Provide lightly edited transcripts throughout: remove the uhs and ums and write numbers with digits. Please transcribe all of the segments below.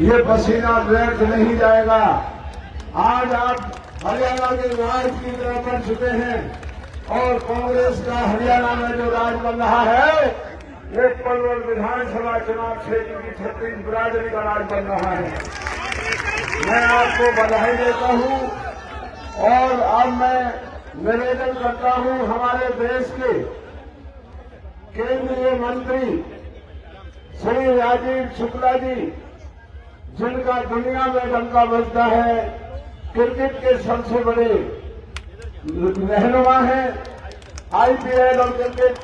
ये पसीना व्यर्थ नहीं जाएगा। आज आप हरियाणा के राज की तरह बन चुके हैं और कांग्रेस का हरियाणा में जो राज बन रहा है वो पलवल विधानसभा चुनाव क्षेत्र की 36 बिरादरी का राज बन रहा है। मैं आपको बधाई देता हूं और अब मैं निवेदन करता हूं हमारे देश के केंद्रीय मंत्री श्री राजीव शुक्ला जी, जिनका दुनिया में डंका बजता है, क्रिकेट के सबसे बड़े रहनुमा हैं, आईपीएल और क्रिकेट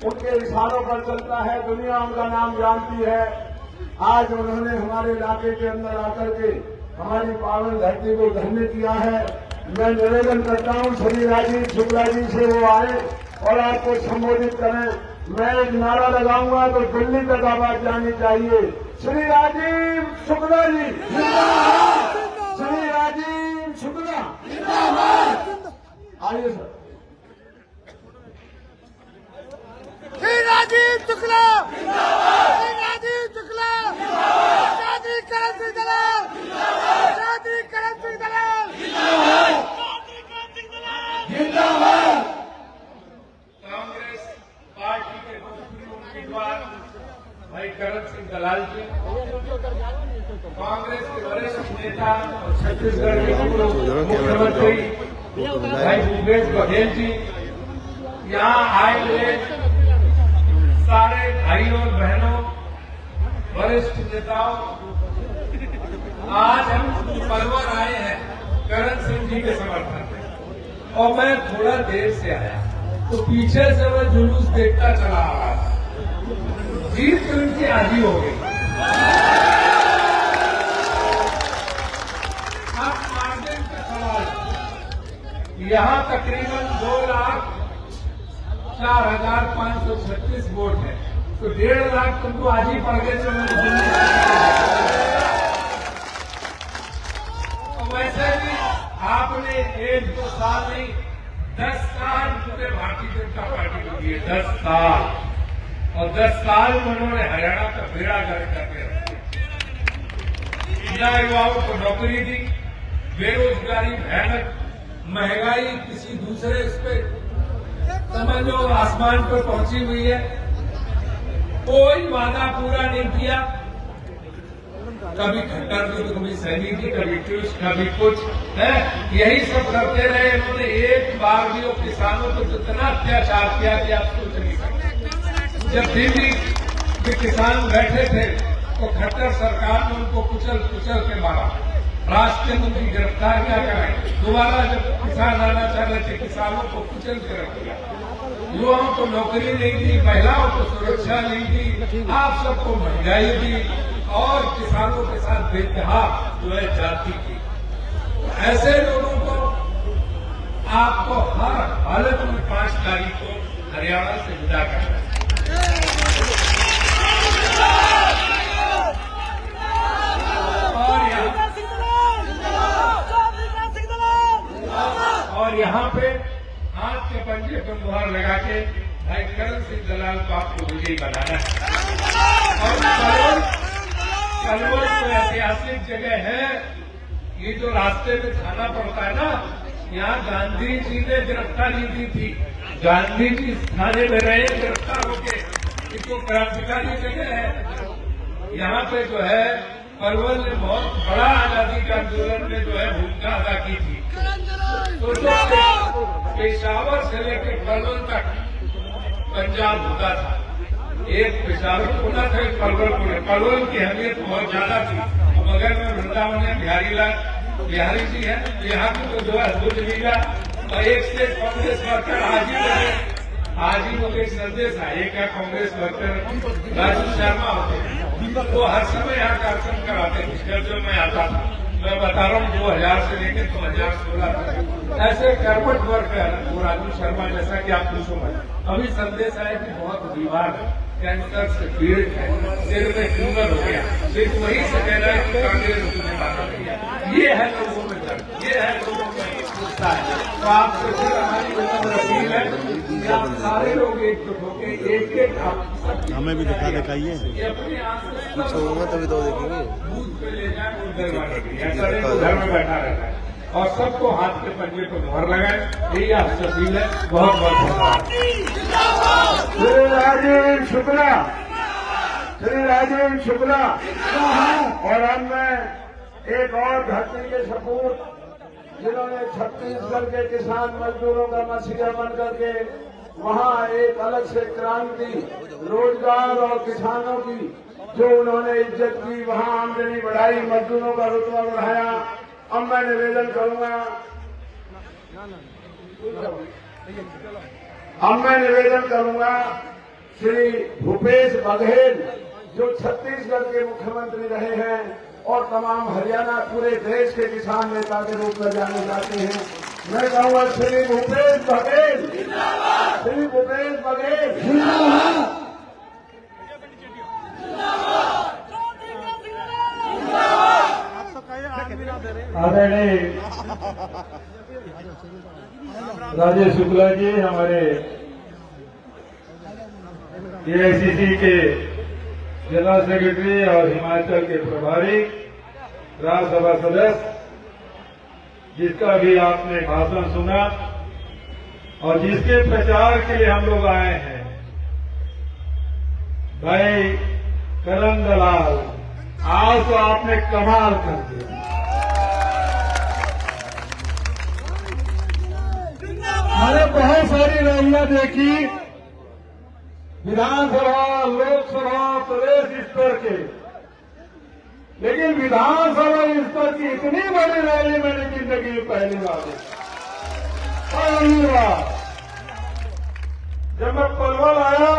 उनके इशारों पर चलता है, दुनिया उनका नाम जानती है। आज उन्होंने हमारे इलाके के अंदर आकर के हमारी पावन धरती को धन्य किया है। मैं निवेदन करता हूं श्री राजीव शुक्ला जी से वो आए और आपको संबोधित करें। मैं एक नारा लगाऊंगा तो दिल्ली तक आवाज जानी चाहिए। श्री राजीव शुक्ला जी जिंदाबाद, श्री राजीव शुक्ला जिंदाबाद। आइए सर। श्री राजीव शुक्ला जिंदाबाद, श्री राजीव शुक्ला जिंदाबाद, शादी करण सिंह दलाल जिंदाबाद, शादी करण सिंह दलाल जिंदाबाद, शादी करण सिंह दलाल जिंदाबाद। कांग्रेस पार्टी के उम्मीदवार भाई करण सिंह दलाल जी, कांग्रेस के वरिष्ठ नेता और छत्तीसगढ़ के पूर्व मुख्यमंत्री भाई भूपेश बघेल जी, यहाँ आए हुए सारे भाइयों और बहनों, वरिष्ठ नेताओं, आज हम पलवल आए हैं करण सिंह जी के समर्थन में और मैं थोड़ा देर से आया तो पीछे से मैं जुलूस देखता चला आ रहा था। जीत तो इनकी आधी हो गई। अब मार्जिन का सवाल, यहाँ तकरीबन 2,04,536 वोट है, तो 1.5 लाख तुमको आज ही पड़ गए। तो वैसे भी आपने 1-2 साल नहीं 10 साल पूरे भारतीय जनता पार्टी को दिए, 10 साल, और 10 साल में उन्होंने हरियाणा का बेड़ा गर्क करके रखा। युवाओं को नौकरी दी, बेरोजगारी भयानक, महंगाई किसी दूसरे इस पे समझो आसमान पर पहुंची हुई है। कोई वादा पूरा नहीं किया, कभी खट्टर की, कभी सैनी की, कभी कुछ, कभी कुछ है, यही सब करते रहे। इन्होंने एक बार भी किसानों को जितना अत्याचार किया कि आप सोच नहीं सकते। जब दिल्ली के किसान बैठे थे तो खट्टर सरकार ने उनको कुचल कुचल के मारा, राष्ट्रीय मंत्री गिरफ्तार क्या करें। दोबारा जब किसान आना चाह रहे थे, किसानों को कुचल के रख दिया, युवाओं को नौकरी नहीं दी, महिलाओं को सुरक्षा नहीं दी, आप सबको महंगाई दी और किसानों के साथ बेतहाब जो है जाति की। ऐसे लोगों को आपको हर हालत में 5 तारीख को हरियाणा से विदा करना है। और यहाँ पे हाथ के पंजे पर मुहर लगा के भाई करण सिंह दलाल को आपको विजयी बनाना है। और पलवल तो ऐतिहासिक जगह है, ये जो रास्ते में थाना पड़ता है ना, यहाँ गांधी जी ने गिरफ्तारी दी थी, गांधी जी थाने में रहे गिरफ्तार होके, इसको क्रांतिकारी जगह है। यहाँ पे जो है पलवल ने बहुत बड़ा आजादी के आंदोलन में जो है भूमिका अदा की थी। तो पेशावर से लेकर पलवल तक पंजाब होता था, एक पेशावर होता था, एक पलवल को। पलवल की अहमियत बहुत ज्यादा थी। मगर में वृंदावन है, बिहारी जी है, यहाँ की तो जो है बुद्ध लीगा और एक से कांग्रेस वर्कर आज ही मुझे एक संदेश आया, क्या कांग्रेस वर्कर राजू शर्मा होते हैं, वो हर समय यहाँ कार्यक्रम कराते थे। जब मैं आता था, मैं बता रहा हूँ 2000 से लेकर 2016 तक ऐसे कर्मठ वर्कर वो राजू शर्मा जैसा कि आप पूछो मत। अभी संदेश आया कि बहुत बीमार है, कैंसर से पीड़ित है, सिर में ट्यूमर हो गया, सिर्फ वही से कह रहा है कि कांग्रेस ने बात किया। ये है लोगों में दर्द, ये है लोगों में गुस्सा है। तो आपसे फिर हमारी अपील है कि आप सारे लोग एकजुट होकर एक-एक हमें भी दिखाइए अपने आप से पीछे होंगे तभी तो देखेंगे। बूथ पे ले जाए उधर ऐसा नहीं तो घर में बैठा रहता है। और सबको हाथ के पंजे पर मुहर लगाए, यही आपसे अपील है। बहुत बहुत धन्यवाद। श्री राजीव शुक्ला, श्री राजीव शुक्ला। और हमने एक और धरती के सपूत जिन्होंने छत्तीसगढ़ के किसान मजदूरों का मसीहा बन करके वहाँ एक अलग से क्रांति, रोजगार और किसानों की जो उन्होंने इज्जत की, वहाँ आमदनी बढ़ाई, मजदूरों का रुतबा बढ़ाया। अब मैं निवेदन करूंगा, श्री भूपेश बघेल जो छत्तीसगढ़ के मुख्यमंत्री रहे हैं और तमाम हरियाणा पूरे देश के किसान नेता के रूप में जाने जाते हैं, मैं कहूँगा श्री भूपेश बघेल, श्री भूपेश बघेल। आदरणीय राजेश शुक्ला जी, हमारे एआईसीसी के जिला सेक्रेटरी और हिमाचल के प्रभारी, राज्यसभा सदस्य, जिसका भी आपने भाषण सुना और जिसके प्रचार के लिए हम लोग आए हैं, भाई करण दलाल, आज तो आपने कमाल कर दिया। मैंने बहुत सारी रैलियां देखी, विधानसभा, लोकसभा, प्रदेश स्तर के, लेकिन विधानसभा स्तर की इतनी बड़ी रैली मैंने जिंदगी में पहली बार देखी। पहली बार जब मैं पलवल आया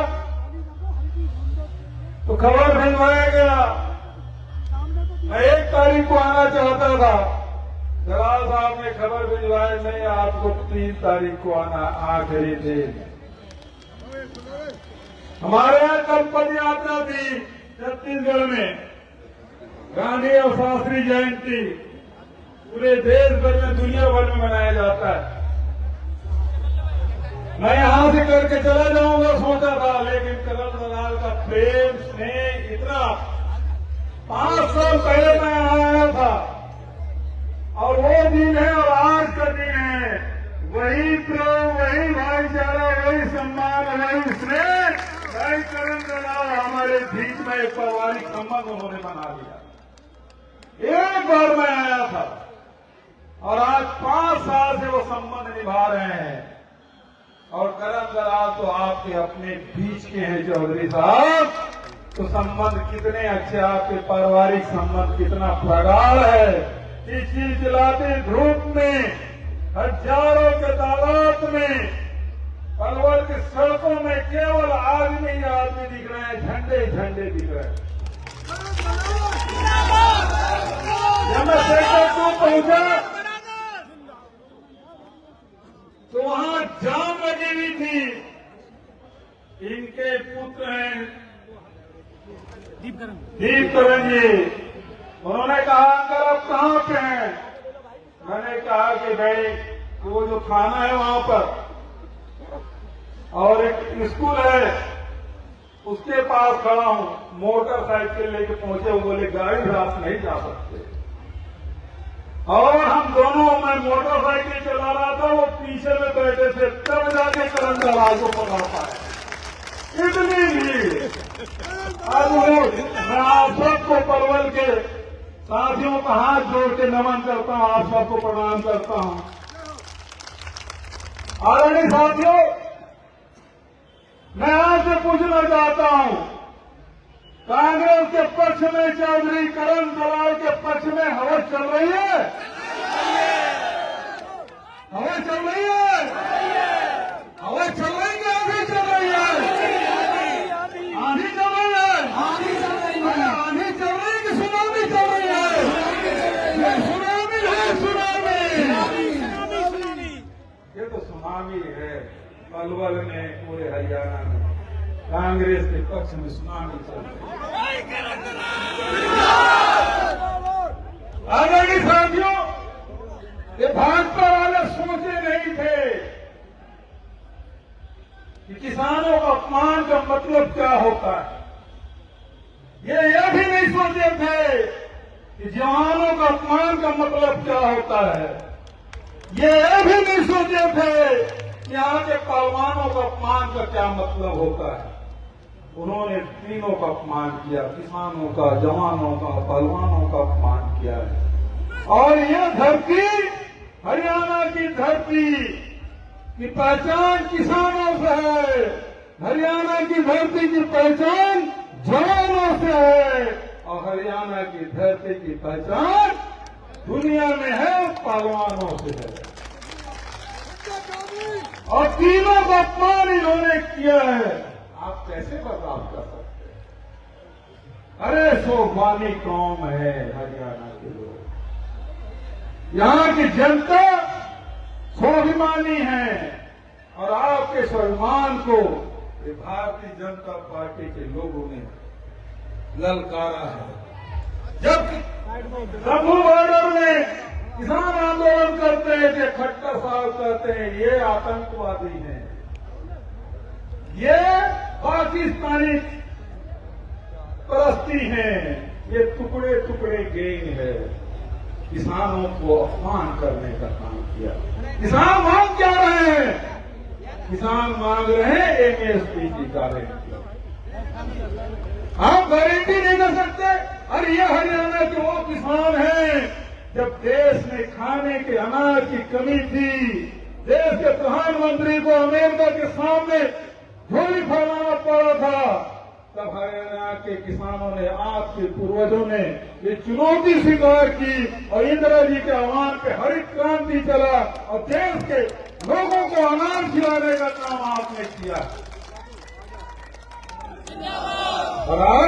तो खबर भिजवाया गया, मैं 1 तारीख को आना चाहता था, दलाल साहब ने खबर भिजवाई, नहीं आपको 3 तारीख को आना, आखिरी दिन। हमारे यहाँ कल पद यात्रा थी छत्तीसगढ़ में, गांधी और शास्त्री जयंती पूरे देश भर में, दुनिया भर में मनाया जाता है। मैं यहां से करके चला जाऊंगा सोचा था, लेकिन करण दलाल का प्रेम स्नेह इतना, 5 साल पहले मैं आया था और वो दिन है और आज का दिन है, वही प्रेम, वही भाईचारा, वही सम्मान, वही स्नेह, भाई करण दलाल हमारे बीच में एक पारिवारिक संबंध उन्होंने बना दिया। एक बार मैं आया था और आज 5 साल से वो संबंध निभा रहे हैं। और करण दलाल तो आपके अपने बीच के हैं चौधरी साहब, तो संबंध कितने अच्छे, आपके पारिवारिक संबंध कितना प्रगाढ़ है। इस चिलचिलाती धूप में, हजारों के तादाद में, पलवल की सड़कों में केवल आदमी ही आदमी दिख रहे हैं, झंडे ही झंडे दिख रहे हैं। जब मैं सेक्टर 2 पहुंचा तो वहां जाम लगी हुई थी। इनके पुत्र हैं दीपकरण जी, उन्होंने कहा अंकल आप कहाँ पे हैं? मैंने कहा कि भाई वो जो थाना है वहां पर और एक स्कूल है उसके पास खड़ा हूं, मोटरसाइकिल लेके पहुंचे, वो बोले गाड़ी से आप नहीं जा सकते। और हम दोनों, मैं मोटरसाइकिल चला रहा था, वो पीछे में बैठे थे, तब जाके करण दलाल को पकड़ पाए। इतनी भीड़। अब मैं आप सबको पलवल के साथियों का हाथ जोड़ के नमन करता हूं, आप सबको प्रणाम करता हूं। आदरणीय साथियों, मैं आपसे पूछना चाहता हूं, कांग्रेस के पक्ष में चौधरी करण दलाल के पक्ष में हवस चल रही है? हवस चल रही है? हवस चल रही है? आंधी चल रही है? आंधी चल रही है? आंधी चल रही है? आंधी चल रही है कि सुनामी चल रही है? सुनामी है, सुनामी। ये तो सुनामी है पलवल में, पूरे हरियाणा में कांग्रेस के पक्ष में सुनामी चल रही है। आदरणीय साथियों, ये भाजपा वाले सोचे नहीं थे कि किसानों का अपमान का मतलब क्या होता है। ये भी नहीं कि जवानों का अपमान का मतलब क्या होता है। ये भी नहीं सोचे थे कि यहाँ के पहलवानों का अपमान का क्या मतलब होता है। उन्होंने तीनों का अपमान किया, किसानों का, जवानों का, पहलवानों का अपमान किया है। और यह धरती, हरियाणा की धरती की पहचान किसानों से है, हरियाणा की धरती की पहचान जवानों से है, और हरियाणा की धरती की पहचान दुनिया में है पहलवानों से है। और तीनों का अपमान इन्होंने किया है। आप कैसे बर्दाश्त कर सकते हैं? अरे स्वाभिमानी कौम है हरियाणा के लोग, यहाँ की जनता स्वाभिमानी है, और आपके स्वाभिमान को भारतीय जनता पार्टी के लोगों ने ललकारा है। जब रघु बॉर्डर में किसान आंदोलन करते हैं कि खट्टर साहब कहते हैं ये आतंकवादी हैं, ये पाकिस्तानी परस्ती हैं, ये टुकड़े टुकड़े गैंग है। किसानों को अपमान करने का काम किया। किसान मांग क्या रहे हैं? किसान मांग रहे हैं एमएसपी की गारंटी। आप गारंटी नहीं दे सकते। अरे ये हरियाणा के वो किसान हैं, जब देश में खाने के अनाज की कमी थी, देश के प्रधानमंत्री को अमेरिका के सामने झोली फैलाना पड़ा था, तब हरियाणा के किसानों ने, आपके पूर्वजों ने ये चुनौती स्वीकार की, और इंदिरा जी के आह्वान पे हरित क्रांति चला, और देश के लोगों को अनाज खिलाने का काम आपने किया। और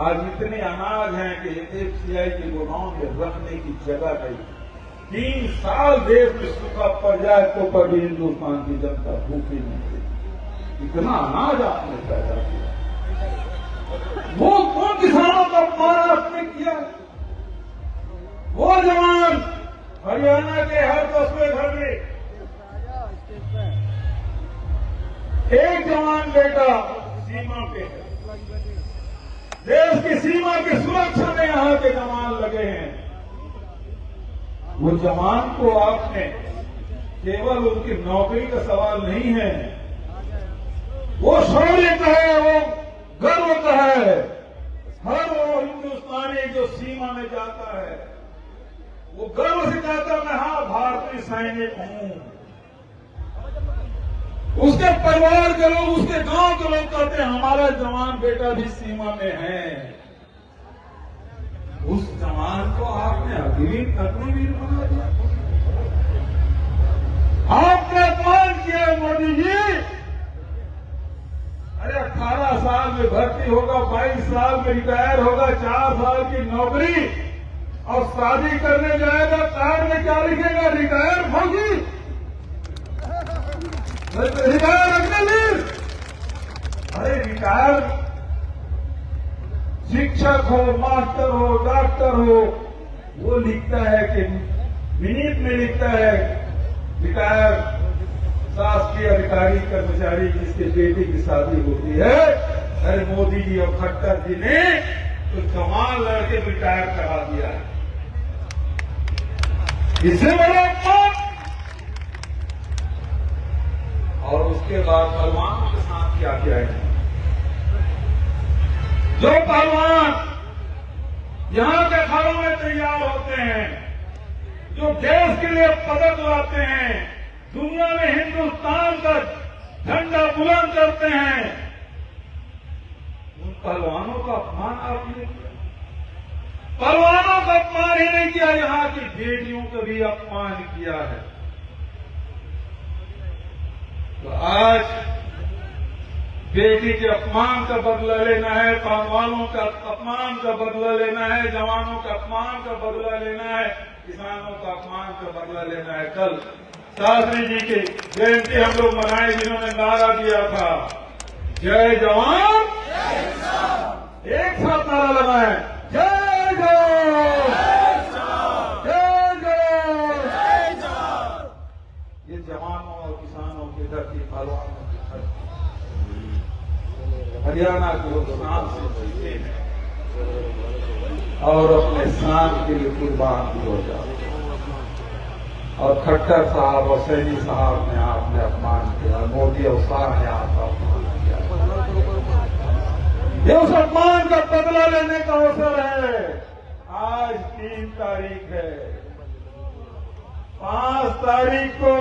आज इतने अनाज हैं कि एफसीआई के गोदाम में रखने की जगह नहीं। 3 साल देश में सूखा पड़ जाए तो पर भी हिंदुस्तान की जनता भूखी नहीं थी। इतना अनाज आपने पैदा किया। वो कौन किसानों का अपमान आपने किया? वो जवान हरियाणा के हर 10वें घर में एक जवान बेटा सीमा पे है। देश की सीमा की सुरक्षा में यहाँ के जवान लगे हैं। वो जवान को आपने केवल उनकी नौकरी का सवाल नहीं है, वो शौर्य का है, वो गर्व का है। हर वो हिंदुस्तानी जो सीमा में जाता है वो गर्व से जाता है, मैं हाँ भारतीय सैनिक हूं। उसके परिवार के लोग, उसके गांव के लोग कहते हैं हमारा जवान बेटा भी सीमा में है। उस जवान को आपने अग्निवीर बना दिया। आपने अपमान किया मोदी जी। अरे 18 साल में भर्ती होगा, 22 साल में रिटायर होगा, 4 साल की नौकरी, और शादी करने जाएगा, कार्ड में क्या लिखेगा? रिटायर फौजी, रिटायर अग्निवीर। अरे रिटायर शिक्षक हो, मास्टर हो, डॉक्टर हो, वो लिखता है कि मिनट में लिखता है रिटायर शासकीय अधिकारी कर्मचारी जिसके बेटी की शादी होती है। अरे मोदी जी और खट्टर जी ने तो जवान लड़के रिटायर करा दिया है। इससे बड़ा अपमान। और उसके बाद पहलवानों के साथ क्या किया है? जो पहलवान यहाँ के अखाड़ों में तैयार होते हैं, जो देश के लिए पदक लाते हैं, दुनिया में हिंदुस्तान का झंडा बुलंद करते हैं, उन पहलवानों का अपमान आपने किया। पहलवानों का अपमान ही नहीं किया, यहाँ की बेटियों का भी अपमान किया है। तो आज बेटी के अपमान का बदला लेना है, पहलवानों का अपमान का बदला लेना है, जवानों का अपमान का बदला लेना है, किसानों का अपमान का बदला लेना है। कल शास्त्री जी की जयंती हम लोग मनाए, जिन्होंने नारा दिया था जय जवान, एक साथ नारा लगाए, जय जवान, जय जवान। ये जवानों और किसानों की धरती, पहलवानों की धरती, हरियाणा के लोग नाम से जीते हैं। और अपने शान के लिए कुर्बान भी हो जाओ। और खट्टर साहब और सैनी साहब ने आपने अपमान किया, मोदी और शाह ने आपका अपमान किया। ये उस अपमान का बदला लेने का अवसर है। आज 3 तारीख है, 5 तारीख को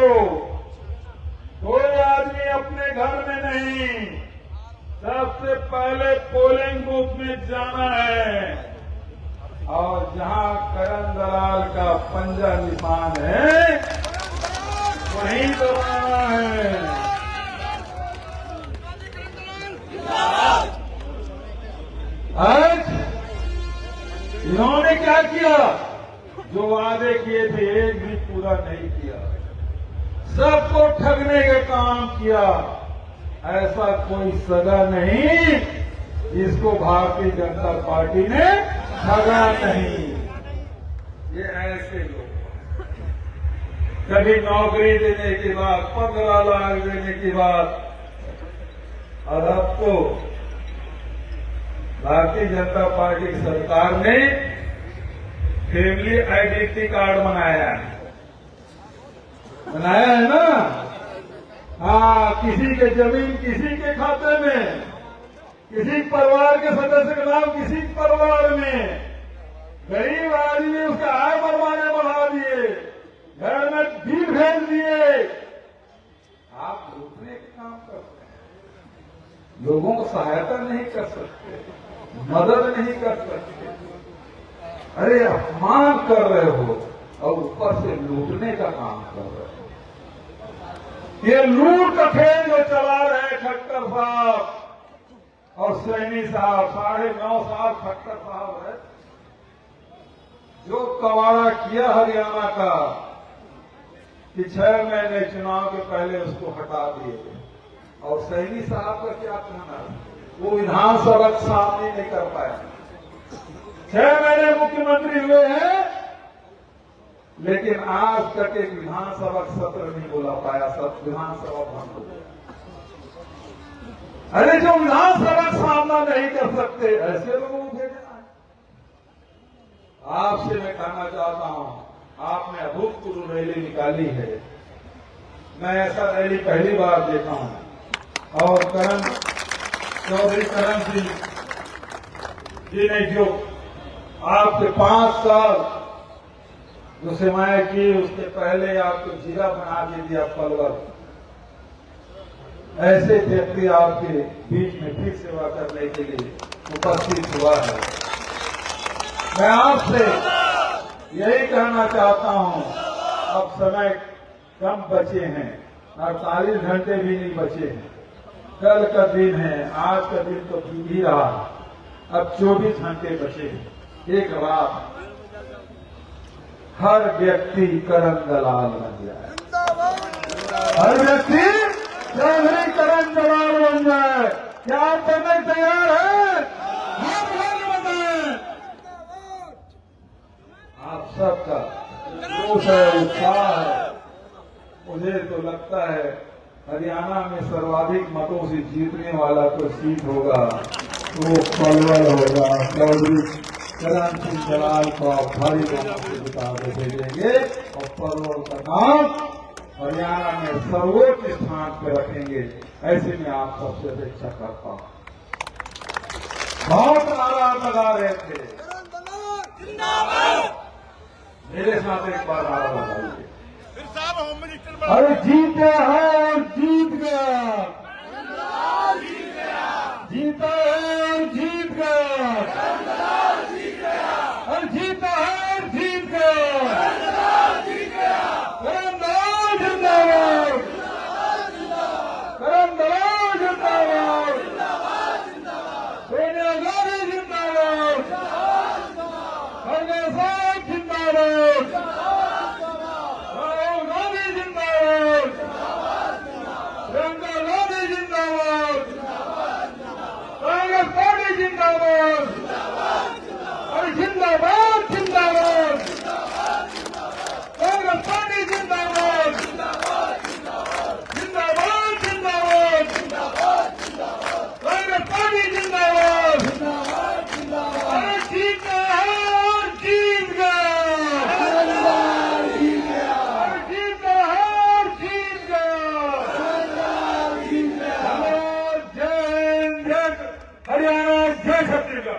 कोई आदमी अपने घर में नहीं, सबसे पहले पोलिंग बूथ में जाना है और जहां करण दलाल का पंजा निशान है वहीं दबाना है। आज इन्होंने क्या किया? जो वादे किए थे एक भी पूरा नहीं किया, सबको ठगने का काम किया। ऐसा कोई सगा नहीं जिसको भारतीय जनता पार्टी ने ठगा नहीं। ये ऐसे लोग कभी नौकरी देने के बाद 15 लाख देने के बाद, और अब तो भारतीय जनता पार्टी की सरकार ने फैमिली आइडेंटिटी कार्ड बनाया है ना। हाँ, किसी के जमीन किसी के खाते में, किसी परिवार के सदस्य का नाम किसी परिवार में, गरीब आदमी उसका आय बढ़वाने बढ़ा दिए, घर में बिल भेज दिए। आप लूटने के काम करते हैं, लोगों को सहायता नहीं कर सकते, मदद नहीं कर सकते। अरे अपमान कर रहे हो और ऊपर से लूटने का काम कर रहे हो। ये लूट का खेल जो चला रहे खट्टर साहब और सैनी साहब, 9.5 साल खट्टर साहब है, जो कवाड़ा किया हरियाणा का कि 6 महीने चुनाव के पहले उसको हटा दिए। और सैनी साहब का क्या कहना है? वो विधानसभा सामने नहीं कर पाया। 6 महीने मुख्यमंत्री हुए हैं लेकिन आज तक एक विधानसभा सत्र नहीं बोला पाया, सब विधानसभा बंद हो गया। अरे जो विधानसभा सामना नहीं कर सकते ऐसे लोगों को भेजना है। आपसे मैं कहना चाहता हूं, आपने अभूतपूर्व रैली निकाली है, मैं ऐसा रैली पहली बार देखा हूं। और चौधरी करण सिंह जी ने जो आपके 5 साल जो सेवाएं की, उसके पहले आपको जिला बना के दिया पलवल, ऐसे व्यक्ति आपके बीच में फिर सेवा करने के लिए उपस्थित हुआ है। मैं आपसे यही कहना चाहता हूं, अब समय कम बचे हैं, 48 घंटे भी नहीं बचे हैं। कल का दिन है, आज का दिन तो बीत ही रहा, अब 24 घंटे बचे हैं। एक रात हर व्यक्ति करण दलाल बन जाए, हर व्यक्ति चौधरी करण दलाल बन जाए। क्या आप बनने तैयार हैं? आप सबका जोश है, उत्साह है। मुझे तो लगता है हरियाणा में सर्वाधिक मतों से जीतने वाला तो सीट होगा तो पलवल होगा। चौधरी करण सिंह दलाल को भारी बहुमत से जिता के भेजेंगे और पलवल का नाम हरियाणा में सर्वोच्च स्थान पर रखेंगे। ऐसे में आप सबसे अपेक्षा करता हूं। बहुत नारा लगा रहे थे, मेरे साथ एक बार नारा लगाइए। अरे जीते हैं और जीत गया, जीता है और जीत गया, और जीता है और जीत गया। करण दलाल जिंदाबाद, करण दलाल जिंदाबाद, सोनिया गांधी जिंदाबाद, खड़गे साहब जिंदाबाद, राहुल गांधी जिंदाबाद। हरियाणा जय छत्तीसगढ़।